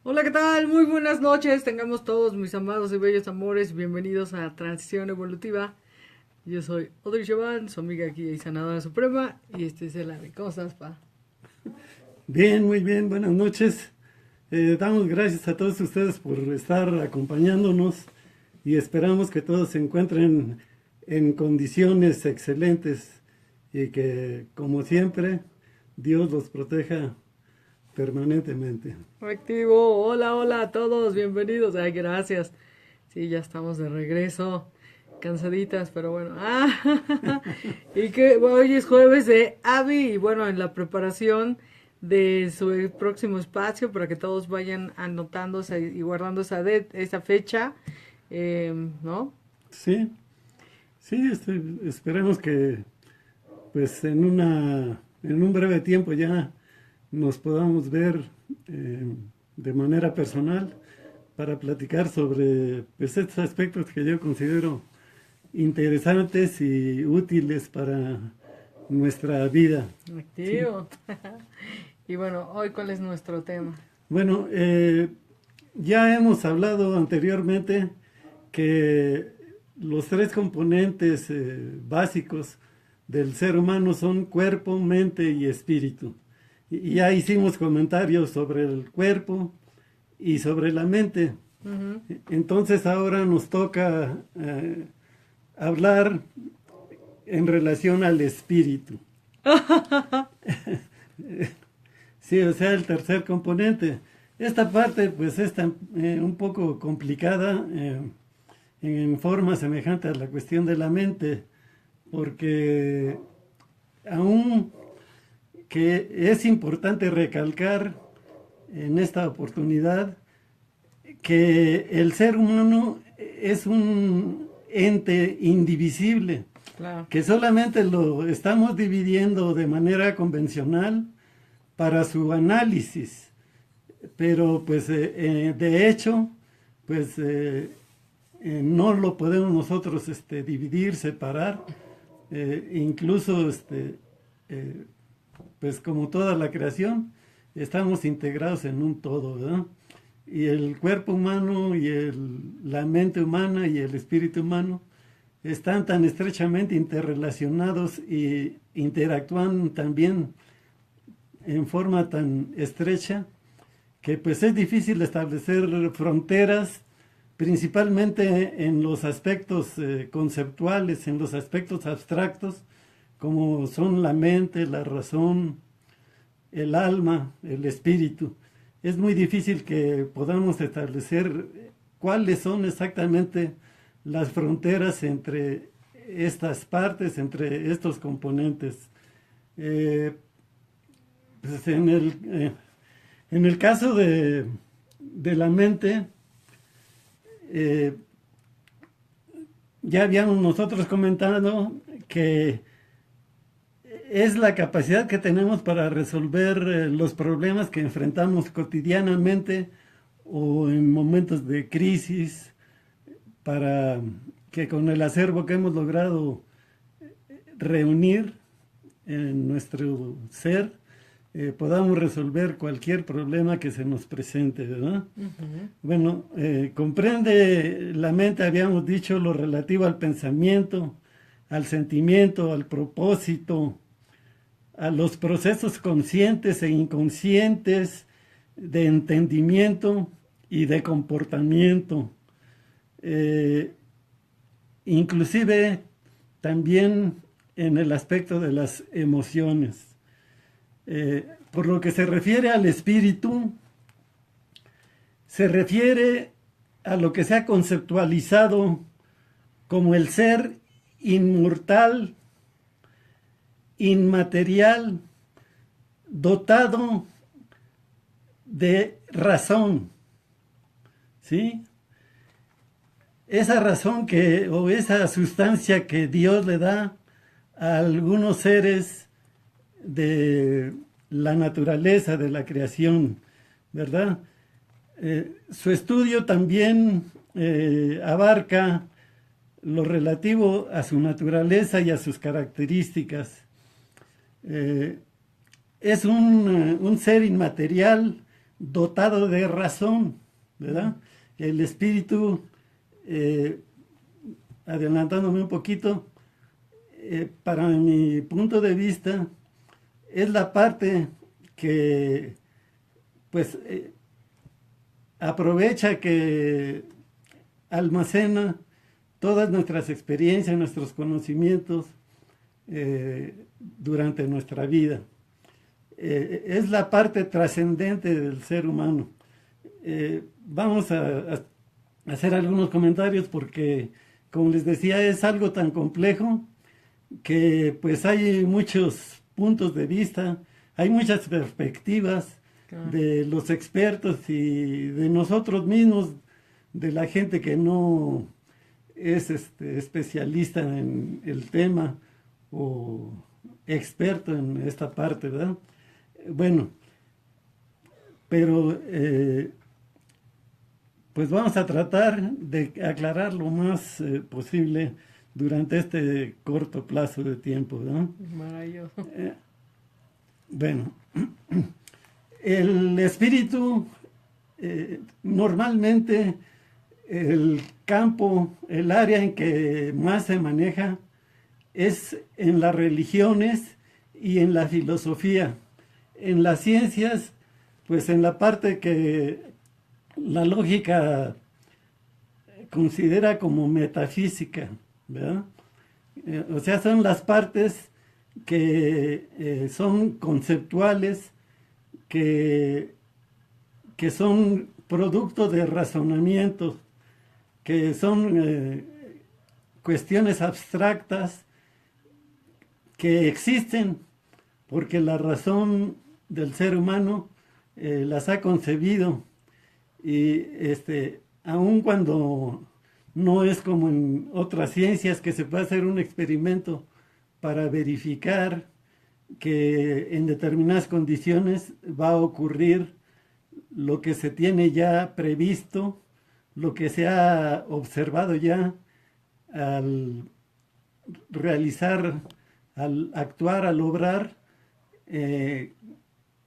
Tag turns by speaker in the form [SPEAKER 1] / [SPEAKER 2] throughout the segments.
[SPEAKER 1] Hola, ¿qué tal? Muy buenas noches. Tengamos todos mis amados y bellos amores. Bienvenidos a Transición Evolutiva. Yo soy Audrey Chauvin, su amiga aquí y sanadora suprema. Y este es el Ave. ¿Cómo estás, pa?
[SPEAKER 2] Bien, muy bien, buenas noches. Damos gracias a todos ustedes por estar acompañándonos y esperamos que todos se encuentren en condiciones excelentes y que, como siempre, Dios los proteja permanentemente.
[SPEAKER 1] Activo. Hola, hola a todos. Bienvenidos. Ay, gracias. Sí, ya estamos de regreso. Cansaditas, pero bueno. Y que bueno, hoy es jueves de Avi. Y bueno, en la preparación de su próximo espacio para que todos vayan anotándose y guardando esa fecha. ¿No?
[SPEAKER 2] Sí, sí, esperemos que pues en un breve tiempo ya nos podamos ver de manera personal para platicar sobre pues, estos aspectos que yo considero interesantes y útiles para nuestra vida. ¿Sí?
[SPEAKER 1] Activo. Y bueno, hoy cuál es nuestro tema.
[SPEAKER 2] Bueno, ya hemos hablado anteriormente que los tres componentes básicos del ser humano son cuerpo, mente y espíritu. Y ya hicimos comentarios sobre el cuerpo y sobre la mente.
[SPEAKER 1] Ujú.
[SPEAKER 2] Entonces ahora nos toca hablar en relación al espíritu. Sí, o sea, el tercer componente. Esta parte pues es un poco complicada en forma semejante a la cuestión de la mente, porque aún que es importante recalcar en esta oportunidad que el ser humano es un ente indivisible,
[SPEAKER 1] Claro.
[SPEAKER 2] que solamente lo estamos dividiendo de manera convencional para su análisis, pero pues de hecho, pues no lo podemos nosotros dividir, separar, incluso eh, pues como toda la creación, estamos integrados en un todo, ¿verdad? Y el cuerpo humano y la mente humana y el espíritu humano están tan estrechamente interrelacionados y interactúan también en forma tan estrecha que pues es difícil establecer fronteras, principalmente en los aspectos conceptuales, en los aspectos abstractos, como son la mente, la razón, el alma, el espíritu. Es muy difícil que podamos establecer cuáles son exactamente las fronteras entre estas partes, entre estos componentes. Eh, pues en el caso de la mente, eh, ya habíamos nosotros comentado que es la capacidad que tenemos para resolver los problemas que enfrentamos cotidianamente o en momentos de crisis, para que con el acervo que hemos logrado reunir en nuestro ser, podamos resolver cualquier problema que se nos presente, ¿verdad?
[SPEAKER 1] Ujú.
[SPEAKER 2] Bueno, comprende la mente, habíamos dicho, lo relativo al pensamiento, al sentimiento, al propósito, a los procesos conscientes e inconscientes de entendimiento y de comportamiento. Eh, Inclusive también en el aspecto de las emociones. Por lo que se refiere al espíritu, se refiere a lo que se ha conceptualizado como el ser inmortal, inmaterial, dotado de razón, ¿sí? Esa razón o esa sustancia que Dios le da a algunos seres de la naturaleza, de la creación, ¿verdad? Su estudio también abarca lo relativo a su naturaleza y a sus características. Es un ser inmaterial, dotado de razón, ¿verdad? El espíritu, adelantándome un poquito, para mi punto de vista, es la parte que, pues, aprovecha, que almacena todas nuestras experiencias, nuestros conocimientos durante nuestra vida. Es la parte trascendente del ser humano. Vamos a hacer algunos comentarios porque, como les decía, es algo tan complejo que pues hay muchos puntos de vista, hay muchas perspectivas de los expertos y de nosotros mismos, de la gente que no es especialista en el tema o experto en esta parte, ¿verdad? Bueno, pero pues vamos a tratar de aclarar lo más posible durante este corto plazo de tiempo, ¿no?
[SPEAKER 1] Maravilloso.
[SPEAKER 2] Bueno, el espíritu, normalmente el campo, el área en que más se maneja es en las religiones y en la filosofía. En las ciencias, pues en la parte que la lógica considera como metafísica, ¿verdad? O sea, son las partes que son conceptuales, que son producto de razonamientos, que son cuestiones abstractas que existen porque la razón del ser humano las ha concebido, y aun cuando no es como en otras ciencias que se puede hacer un experimento para verificar que en determinadas condiciones va a ocurrir lo que se tiene ya previsto, lo que se ha observado ya al realizar, al actuar, al obrar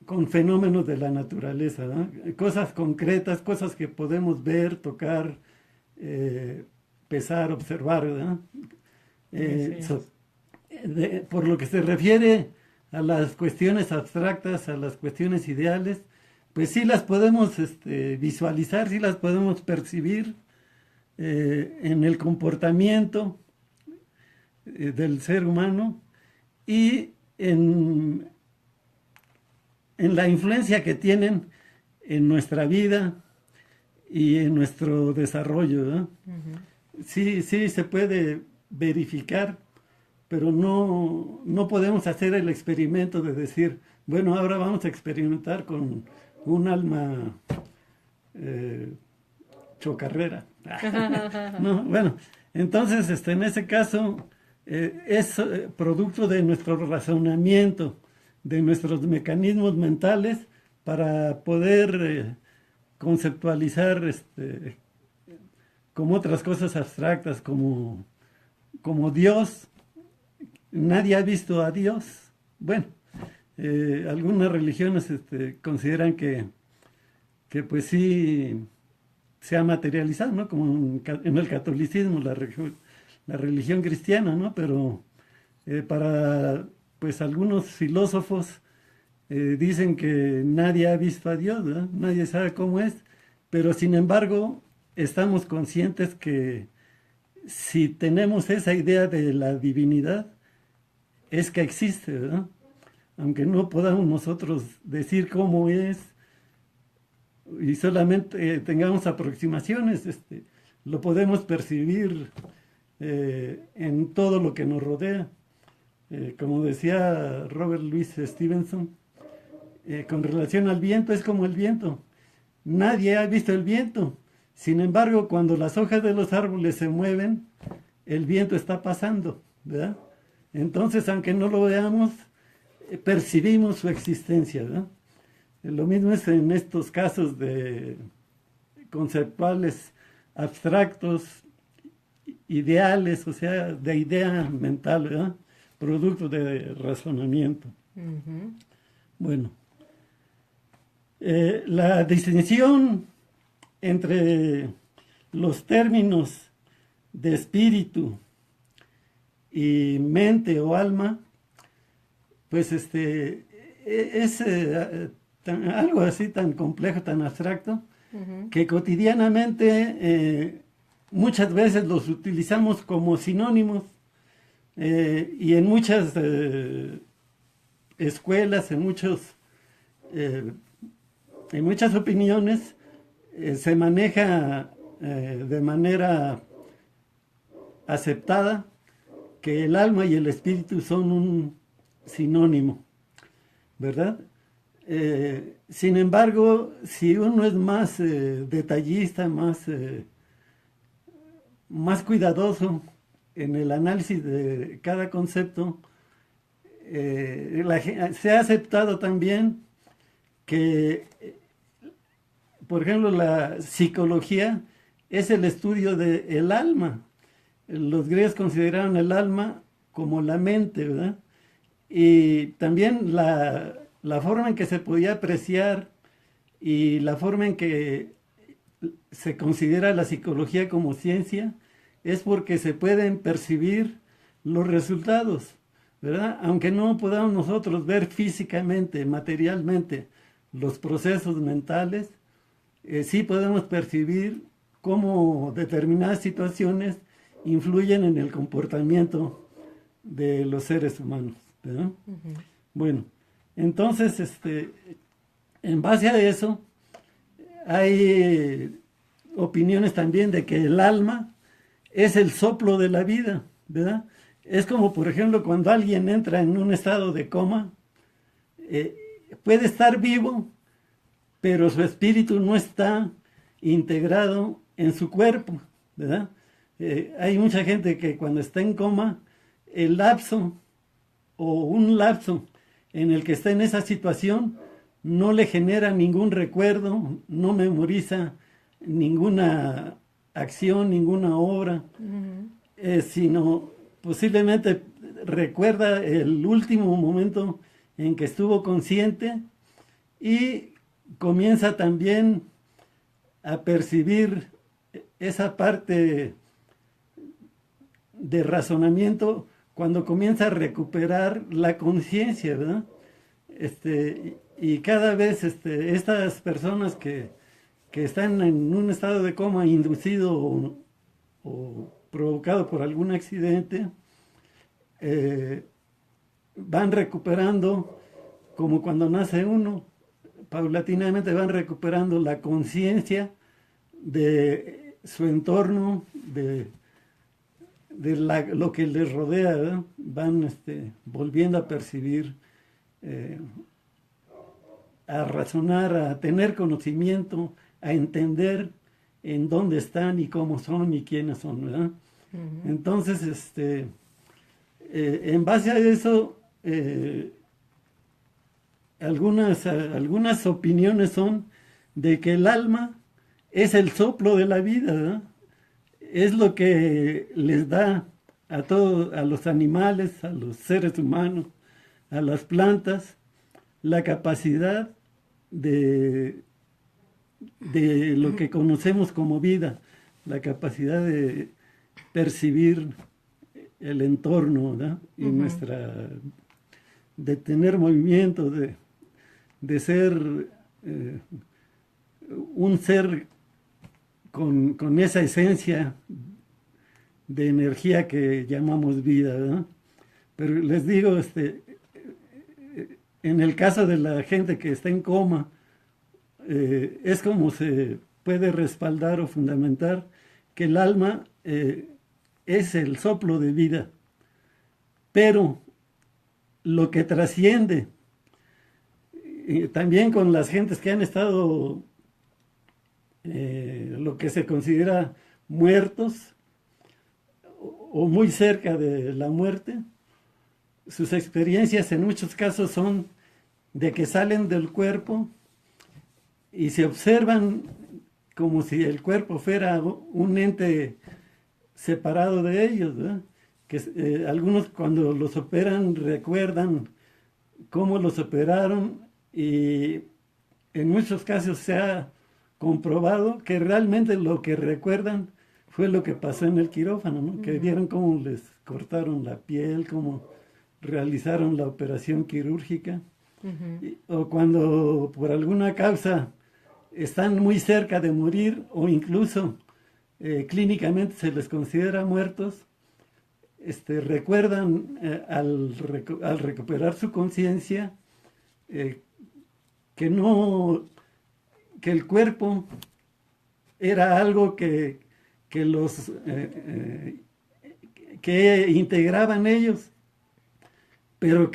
[SPEAKER 2] con fenómenos de la naturaleza, ¿no? Cosas concretas, cosas que podemos ver, tocar, pesar, observar, ¿verdad? Por lo que se refiere a las cuestiones abstractas, a las cuestiones ideales, pues sí las podemos visualizar, sí las podemos percibir en el comportamiento del ser humano y en la influencia que tienen en nuestra vida y en nuestro desarrollo, ¿no? Uh-huh. Sí se puede verificar, pero no podemos hacer el experimento de decir, bueno, ahora vamos a experimentar con un alma chocarrera. No, bueno, entonces en ese caso es producto de nuestro razonamiento, de nuestros mecanismos mentales para poder conceptualizar como otras cosas abstractas, como Dios. Nadie ha visto a Dios. Bueno, algunas religiones consideran que pues sí se ha materializado, ¿no? Como en el catolicismo, la religión cristiana, ¿no? Pero para pues algunos filósofos dicen que nadie ha visto a Dios, ¿verdad? Nadie sabe cómo es, pero sin embargo estamos conscientes que si tenemos esa idea de la divinidad, es que existe, ¿verdad? Aunque no podamos nosotros decir cómo es y solamente tengamos aproximaciones, lo podemos percibir en todo lo que nos rodea. Como decía Robert Louis Stevenson, con relación al viento, es como el viento. Nadie ha visto el viento. Sin embargo, cuando las hojas de los árboles se mueven, el viento está pasando, ¿verdad? Entonces, aunque no lo veamos, percibimos su existencia, ¿verdad? Lo mismo es en estos casos de conceptuales abstractos, ideales, o sea, de idea mental, ¿verdad? Producto de razonamiento. Uh-huh. Bueno, La distinción entre los términos de espíritu y mente o alma, pues es algo así tan complejo, tan abstracto, que cotidianamente muchas veces los utilizamos como sinónimos, y en muchas escuelas, en muchas opiniones, se maneja de manera aceptada que el alma y el espíritu son un sinónimo, ¿verdad? Sin embargo, si uno es más detallista, más cuidadoso en el análisis de cada concepto, se ha aceptado también que, por ejemplo, la psicología es el estudio del alma. Los griegos consideraron el alma como la mente, ¿verdad? Y también la forma en que se podía apreciar y la forma en que se considera la psicología como ciencia es porque se pueden percibir los resultados, ¿verdad? Aunque no podamos nosotros ver físicamente, materialmente, los procesos mentales, sí podemos percibir cómo determinadas situaciones influyen en el comportamiento de los seres humanos, ¿verdad? Bueno, entonces, en base a eso, hay opiniones también de que el alma es el soplo de la vida, ¿verdad? Es como, por ejemplo, cuando alguien entra en un estado de coma, puede estar vivo, pero su espíritu no está integrado en su cuerpo, ¿verdad? Hay mucha gente que cuando está en coma, el lapso o un lapso en el que está en esa situación no le genera ningún recuerdo, no memoriza ninguna acción, ninguna obra, sino posiblemente recuerda el último momento en que estuvo consciente y comienza también a percibir esa parte de razonamiento cuando comienza a recuperar la conciencia, ¿verdad? Y cada vez estas personas que están en un estado de coma inducido o provocado por algún accidente, van recuperando, como cuando nace uno, paulatinamente van recuperando la conciencia de su entorno, de lo que les rodea, ¿verdad? Van volviendo a percibir, a razonar, a tener conocimiento, a entender en dónde están y cómo son y quiénes son, ¿verdad? Entonces, en base a eso, algunas opiniones son de que el alma es el soplo de la vida, ¿verdad? Es lo que les da a todos, a los animales, a los seres humanos, a las plantas, la capacidad de lo que conocemos como vida, la capacidad de percibir el entorno, ¿verdad? Y de tener movimiento, de ser un ser con esa esencia de energía que llamamos vida, ¿verdad? Pero les digo, en el caso de la gente que está en coma, es como se puede respaldar o fundamentar que el alma es el soplo de vida, pero lo que trasciende, también con las gentes que han estado lo que se considera muertos o muy cerca de la muerte, sus experiencias en muchos casos son de que salen del cuerpo y se observan como si el cuerpo fuera un ente separado de ellos, ¿verdad? Que algunos cuando los operan recuerdan cómo los operaron y en muchos casos se ha comprobado que realmente lo que recuerdan fue lo que pasó en el quirófano, ¿no? Que vieron cómo les cortaron la piel, cómo realizaron la operación quirúrgica, o cuando por alguna causa están muy cerca de morir o incluso clínicamente se les considera muertos, recuerdan al recuperar su conciencia eh, que no, que el cuerpo era algo que los que integraban ellos, pero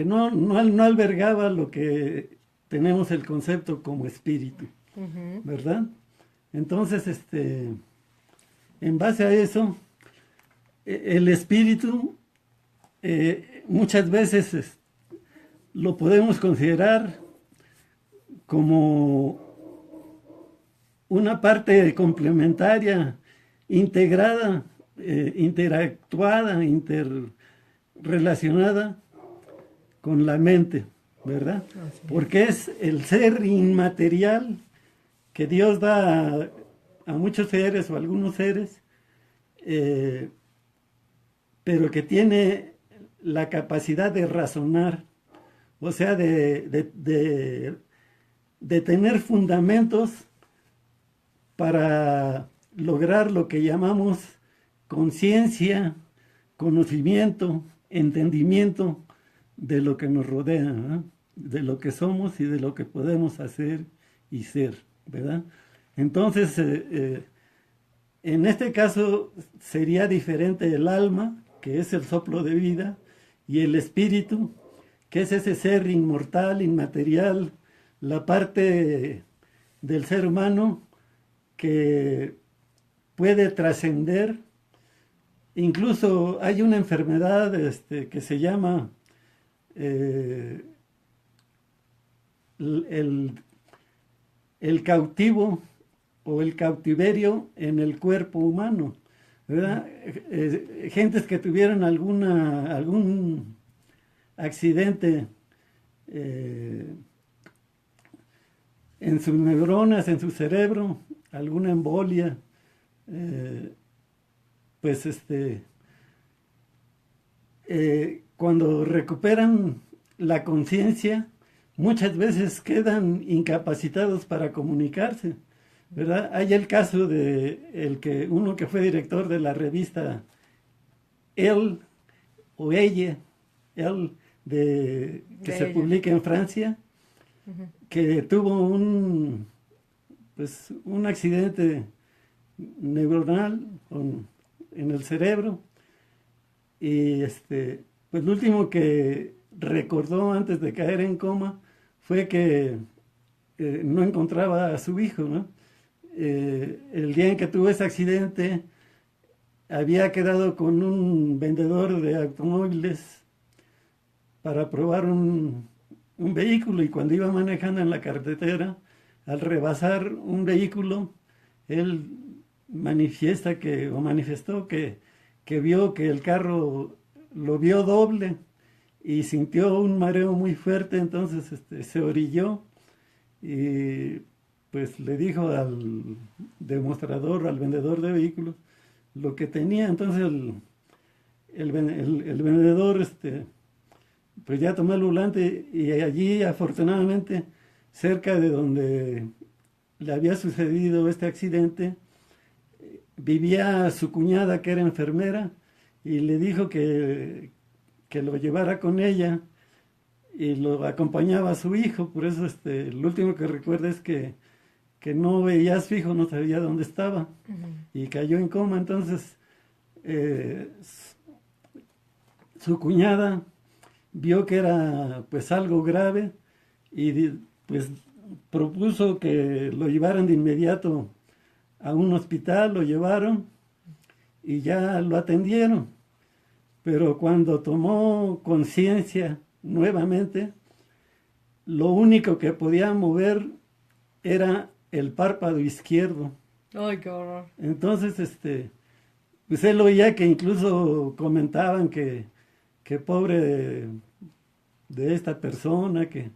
[SPEAKER 2] no albergaba lo que tenemos el concepto como espíritu, ¿verdad? Entonces, en base a eso, el espíritu muchas veces lo podemos considerar como una parte complementaria, integrada, interactuada, interrelacionada con la mente, ¿verdad? Porque es el ser inmaterial que Dios da a muchos seres o a algunos seres, pero que tiene la capacidad de razonar, o sea, de tener fundamentos para lograr lo que llamamos conciencia, conocimiento, entendimiento de lo que nos rodea, ¿no? De lo que somos y de lo que podemos hacer y ser, ¿verdad? Entonces, en este caso sería diferente el alma, que es el soplo de vida, y el espíritu, que es ese ser inmortal, inmaterial, la parte del ser humano que puede trascender. Incluso hay una enfermedad que se llama el cautivo o el cautiverio en el cuerpo humano, ¿verdad? Gentes que tuvieron algún accidente en sus neuronas, en su cerebro, alguna embolia, pues cuando recuperan la conciencia, muchas veces quedan incapacitados para comunicarse, ¿verdad? Hay el caso de uno que fue director de la revista Elle o Elle, que se publica en Francia, que tuvo un accidente neuronal en el cerebro, y pues lo último que recordó antes de caer en coma fue que no encontraba a su hijo, ¿no? El día en que tuvo ese accidente había quedado con un vendedor de automóviles para probar un vehículo, y cuando iba manejando en la carretera, al rebasar un vehículo, él manifestó que vio que el carro lo vio doble y sintió un mareo muy fuerte. Entonces se orilló y pues le dijo al demostrador, al vendedor de vehículos, lo que tenía. Entonces el vendedor pues ya tomó el volante, y allí, afortunadamente, cerca de donde le había sucedido este accidente, vivía su cuñada, que era enfermera, y le dijo que lo llevara con ella, y lo acompañaba a su hijo. Por eso lo último que recuerda es que no veía a su hijo, no sabía dónde estaba, y cayó en coma. Entonces su cuñada vio que era pues algo grave, y pues propuso que lo llevaran de inmediato a un hospital. Lo llevaron y ya lo atendieron, pero cuando tomó conciencia nuevamente, lo único que podía mover era el párpado izquierdo.
[SPEAKER 1] Ay, qué horror.
[SPEAKER 2] Entonces, pues él oía que incluso comentaban que pobre de esta persona que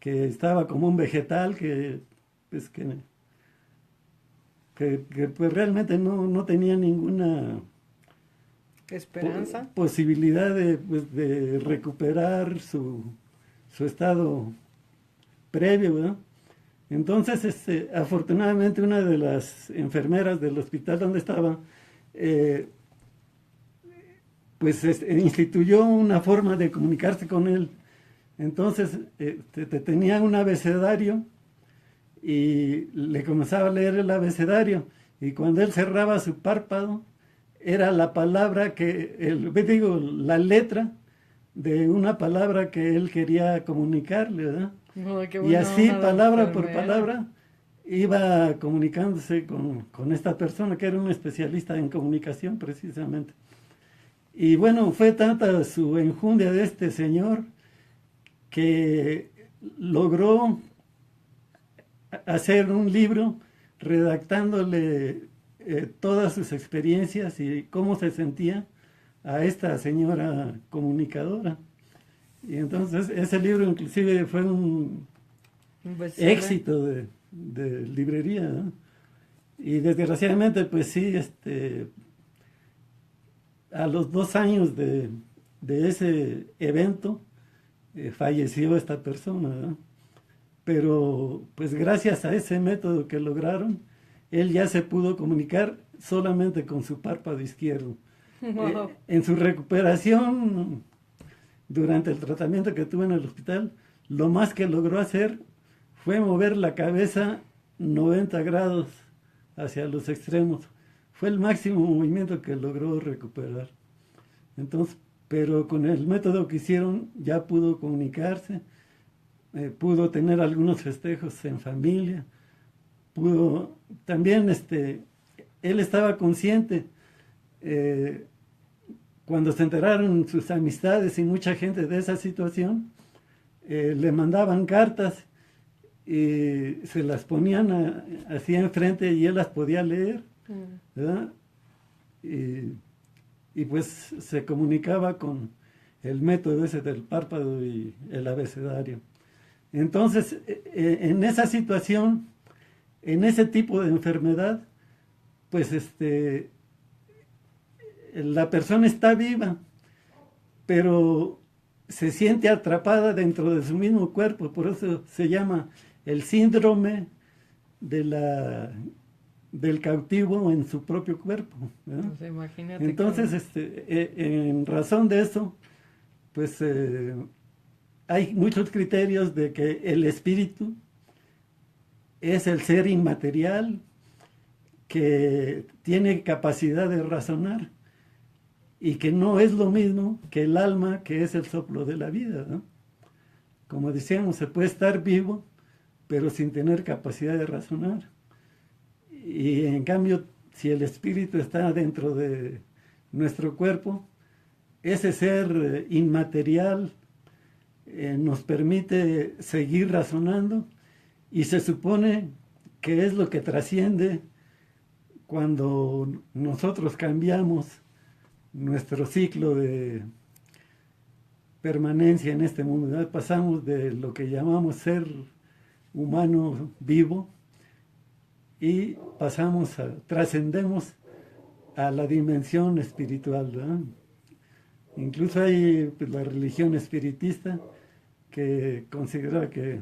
[SPEAKER 2] estaba como un vegetal, pues, pues realmente no tenía ninguna
[SPEAKER 1] Esperanza.
[SPEAKER 2] posibilidad pues, de recuperar su estado previo, ¿verdad? Entonces, afortunadamente, una de las enfermeras del hospital donde estaba, pues instituyó una forma de comunicarse con él. Entonces, tenía un abecedario y le comenzaba a leer el abecedario. Y cuando él cerraba su párpado, era la palabra la letra de una palabra que él quería comunicarle, ¿verdad?
[SPEAKER 1] Oh, qué
[SPEAKER 2] Y
[SPEAKER 1] buena
[SPEAKER 2] así,
[SPEAKER 1] onda la
[SPEAKER 2] palabra por
[SPEAKER 1] enfermera.
[SPEAKER 2] palabra, iba comunicándose con esta persona que era un especialista en comunicación precisamente. Y bueno, fue tanta su enjundia de este señor que logró hacer un libro redactándole todas sus experiencias y cómo se sentía a esta señora comunicadora. Y entonces ese libro inclusive fue un
[SPEAKER 1] Un bestseller.
[SPEAKER 2] éxito de librería, ¿no? Y desgraciadamente, pues sí, a los 2 años de ese evento, falleció esta persona, ¿no? Pero pues gracias a ese método que lograron, él ya se pudo comunicar solamente con su párpado izquierdo.
[SPEAKER 1] Wow.
[SPEAKER 2] En su recuperación, durante el tratamiento que tuvo en el hospital, lo más que logró hacer fue mover la cabeza 90 grados hacia los extremos. Fue el máximo movimiento que logró recuperar. Entonces, pero con el método que hicieron ya pudo comunicarse, pudo tener algunos festejos en familia, pudo también, él estaba consciente, eh, cuando se enteraron sus amistades y mucha gente de esa situación, le mandaban cartas y se las ponían así enfrente y él las podía leer, ¿verdad? Y pues se comunicaba con el método ese del párpado y el abecedario. Entonces, en esa situación, en ese tipo de enfermedad, pues la persona está viva, pero se siente atrapada dentro de su mismo cuerpo, por eso se llama el síndrome de del cautivo en su propio cuerpo, ¿verdad?
[SPEAKER 1] Pues imagínate
[SPEAKER 2] Entonces, en razón de eso, pues hay muchos criterios de que el espíritu es el ser inmaterial que tiene capacidad de razonar y que no es lo mismo que el alma, que es el soplo de la vida, ¿no? Como decíamos, se puede estar vivo, pero sin tener capacidad de razonar. Y en cambio, si el espíritu está dentro de nuestro cuerpo, ese ser inmaterial nos permite seguir razonando y se supone que es lo que trasciende cuando nosotros cambiamos nuestro ciclo de permanencia en este mundo, ¿verdad? Pasamos de lo que llamamos ser humano vivo y trascendemos a la dimensión espiritual, ¿verdad? Incluso hay pues, la religión espiritista que considera que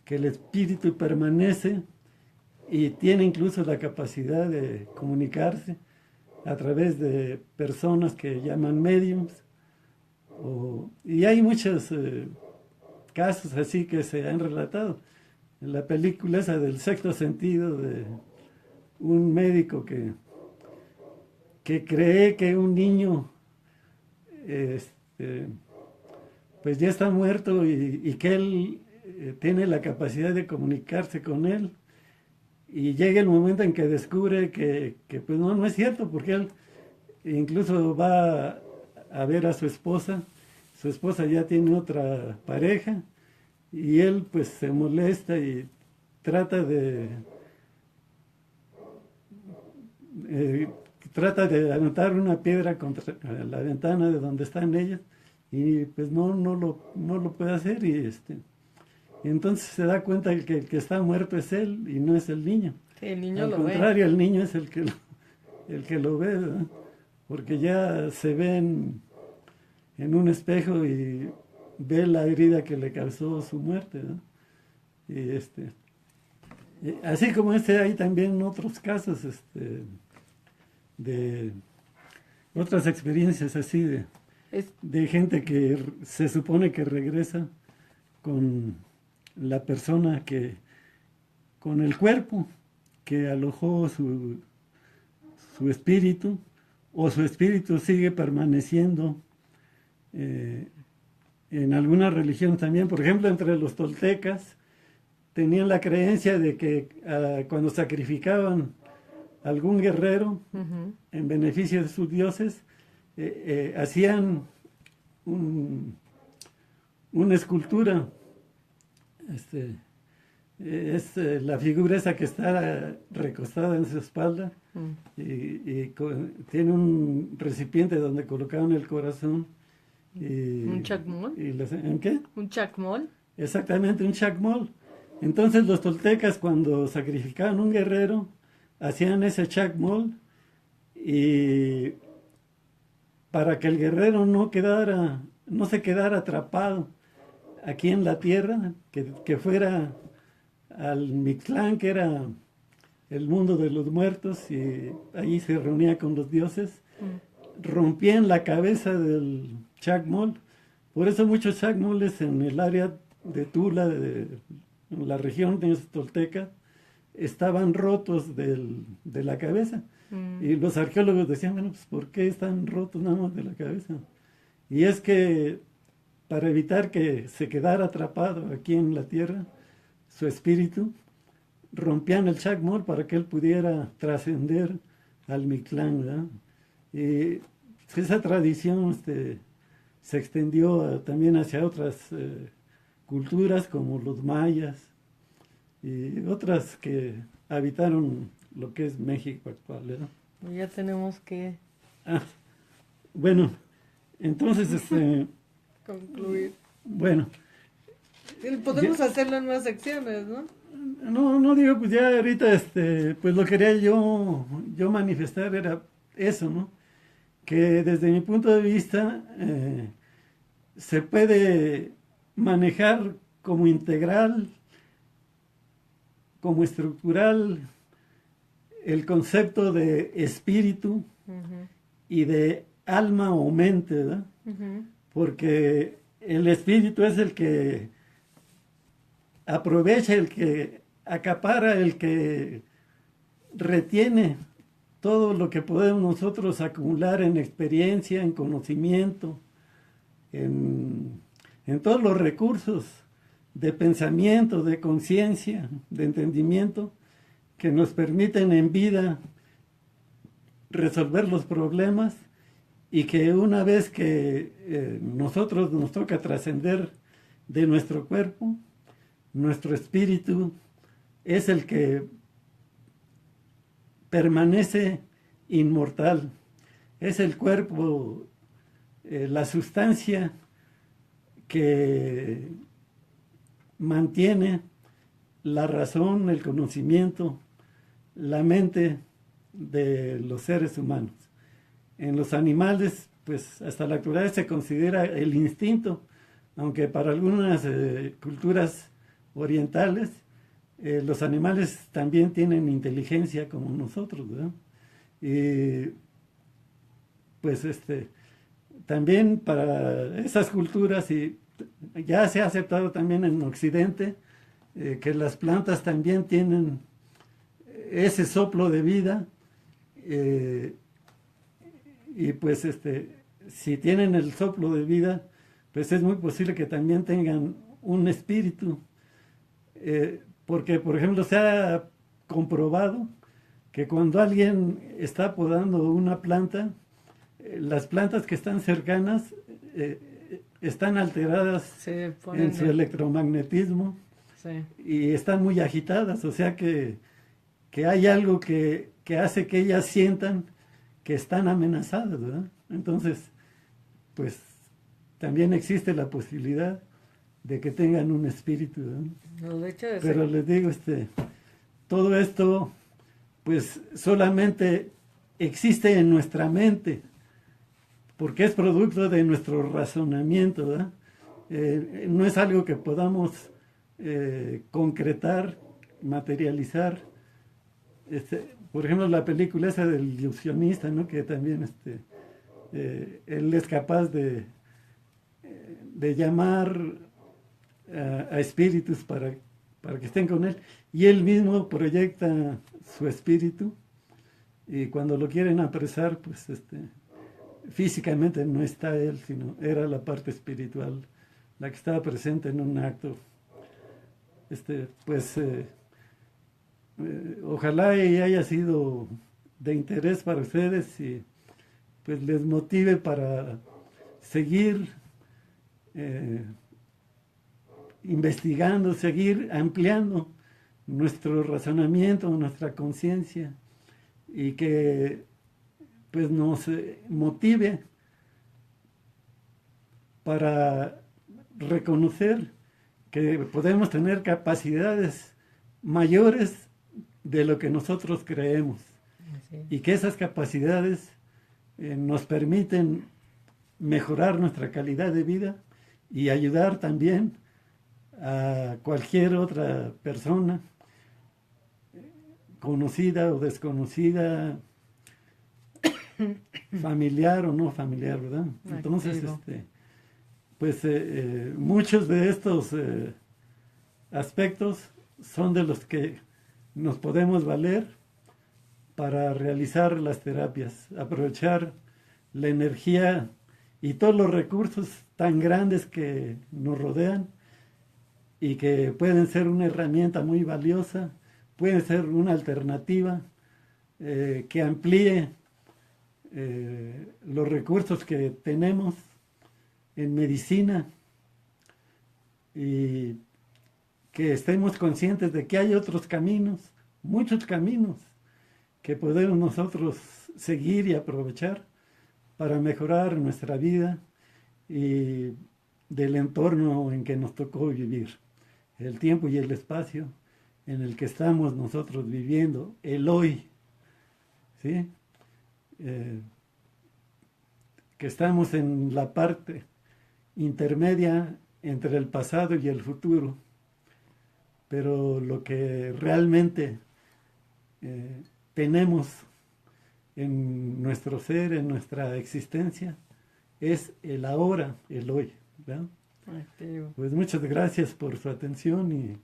[SPEAKER 2] el espíritu permanece y tiene incluso la capacidad de comunicarse a través de personas que llaman mediums. Y hay muchos casos así que se han relatado. En la película esa del sexto sentido de un médico que cree que un niño este, pues ya está muerto y que él tiene la capacidad de comunicarse con él y llega el momento en que descubre que pues no es cierto, porque él incluso va a ver a su esposa ya tiene otra pareja y él pues se molesta y trata eh, trata de aventar una piedra contra la ventana de donde están ellos y pues no lo puede hacer y entonces se da cuenta que el que está muerto es él y no es el niño.
[SPEAKER 1] Sí, el niño
[SPEAKER 2] Al
[SPEAKER 1] lo ve.
[SPEAKER 2] contrario, el niño es el que lo ve, ¿verdad? Porque ya se ve en un espejo y ve la herida que le causó su muerte, ¿no? Y así como hay también otros casos de otras experiencias así
[SPEAKER 1] Es,
[SPEAKER 2] de gente que se supone que regresa con la persona con el cuerpo que alojó su espíritu, o su espíritu sigue permaneciendo en alguna religión también. Por ejemplo, entre los toltecas tenían la creencia de que cuando sacrificaban algún guerrero
[SPEAKER 1] ujú.
[SPEAKER 2] en beneficio de sus dioses, hacían una escultura. La figura esa que está recostada en su espalda
[SPEAKER 1] Mm.
[SPEAKER 2] tiene un recipiente donde colocaban el corazón.
[SPEAKER 1] ¿Un chacmol?
[SPEAKER 2] ¿En qué?
[SPEAKER 1] ¿Un chacmol?
[SPEAKER 2] Exactamente, un chacmol. Entonces los toltecas cuando sacrificaban un guerrero, hacían ese chacmol y para que el guerrero no se quedara atrapado aquí en la tierra, que fuera al Mictlán, que era el mundo de los muertos, y allí se reunía con los dioses, rompían la cabeza del chacmol. Por eso muchos chacmoles en el área de Tula, en la región de Tolteca, estaban rotos de la cabeza. Y los arqueólogos decían, bueno, pues ¿por qué están rotos nada más de la cabeza? Y es que para evitar que se quedara atrapado aquí en la tierra, su espíritu, rompían el chacmol para que él pudiera trascender al Mictlán, ¿verdad? Y esa tradición se extendió también hacia otras culturas como los mayas y otras que habitaron lo que es México actual, ¿verdad?
[SPEAKER 1] Ya tenemos que
[SPEAKER 2] Ah, bueno, entonces,
[SPEAKER 1] concluir.
[SPEAKER 2] bueno,
[SPEAKER 1] Podemos hacerlo en más secciones, ¿no?
[SPEAKER 2] no digo, pues ya ahorita, pues lo quería yo manifestar era eso, ¿no? Que desde mi punto de vista se puede manejar como integral, como estructural, el concepto de espíritu
[SPEAKER 1] Ujú,
[SPEAKER 2] y de alma o mente, ¿verdad?
[SPEAKER 1] ujú,
[SPEAKER 2] Porque el espíritu es el que aprovecha, el que acapara, el que retiene todo lo que podemos nosotros acumular en experiencia, en conocimiento, en todos los recursos de pensamiento, de conciencia, de entendimiento, que nos permiten en vida resolver los problemas, y que una vez que nosotros nos toca trascender de nuestro cuerpo, nuestro espíritu es el que permanece inmortal. Es el cuerpo, la sustancia que mantiene la razón, el conocimiento, la mente de los seres humanos. En los animales, pues hasta la actualidad se considera el instinto, aunque para algunas culturas orientales los animales también tienen inteligencia como nosotros, ¿verdad? Y pues también para esas culturas, y ya se ha aceptado también en Occidente, que las plantas también tienen ese soplo de vida, y pues si tienen el soplo de vida, pues es muy posible que también tengan un espíritu, porque por ejemplo se ha comprobado que cuando alguien está podando una planta, las plantas que están cercanas están alteradas en su electromagnetismo,
[SPEAKER 1] sí,
[SPEAKER 2] y están muy agitadas, o sea que hay algo que hace que ellas sientan que están amenazadas, ¿verdad? Entonces, pues también existe la posibilidad de que tengan un espíritu, ¿no?
[SPEAKER 1] No, de hecho, de
[SPEAKER 2] Pero les digo, todo esto, pues solamente existe en nuestra mente, porque es producto de nuestro razonamiento, ¿verdad? No es algo que podamos concretar, materializar. Por ejemplo, la película esa del ilusionista, ¿no? Que también él es capaz de llamar a espíritus para que estén con él, y él mismo proyecta su espíritu, y cuando lo quieren apresar, pues físicamente no está él, sino era la parte espiritual la que estaba presente en un acto. Ojalá y haya sido de interés para ustedes y pues les motive para seguir investigando, seguir ampliando nuestro razonamiento, nuestra conciencia, y que pues nos motive para reconocer que podemos tener capacidades mayores de lo que nosotros creemos, y que esas capacidades nos permiten mejorar nuestra calidad de vida y ayudar también a cualquier otra persona, conocida o desconocida, familiar o no familiar, ¿verdad? Entonces, pues muchos de estos aspectos son de los que nos podemos valer para realizar las terapias, aprovechar la energía y todos los recursos tan grandes que nos rodean y que pueden ser una herramienta muy valiosa, pueden ser una alternativa que amplíe los recursos que tenemos en medicina, y que estemos conscientes de que hay otros caminos, muchos caminos, que podemos nosotros seguir y aprovechar para mejorar nuestra vida y del entorno en que nos tocó vivir, el tiempo y el espacio en el que estamos nosotros viviendo, el hoy, ¿sí? Que estamos en la parte intermedia entre el pasado y el futuro, pero lo que realmente tenemos en nuestro ser, en nuestra existencia, es el ahora, el hoy, ¿verdad? Pues muchas gracias por su atención, y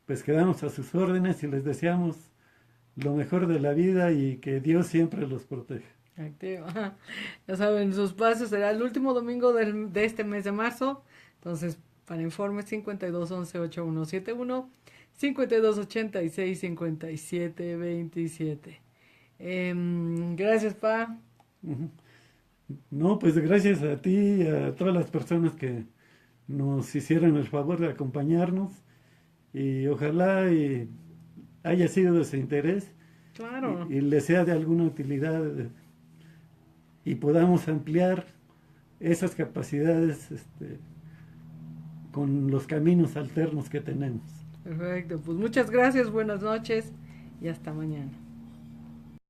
[SPEAKER 2] pues quedamos a sus órdenes y les deseamos lo mejor de la vida y que Dios siempre los proteja.
[SPEAKER 1] Activo. Ya saben, su espacio será el último domingo de este mes de marzo. Entonces, para informes 5211-8171, 5286-5727. Gracias, Pa.
[SPEAKER 2] No, pues gracias a ti y a todas las personas que nos hicieron el favor de acompañarnos, y ojalá y haya sido de su interés.
[SPEAKER 1] Claro.
[SPEAKER 2] Y les sea de alguna utilidad, y podamos ampliar esas capacidades con los caminos alternos que tenemos.
[SPEAKER 1] Perfecto, pues muchas gracias, buenas noches y hasta mañana.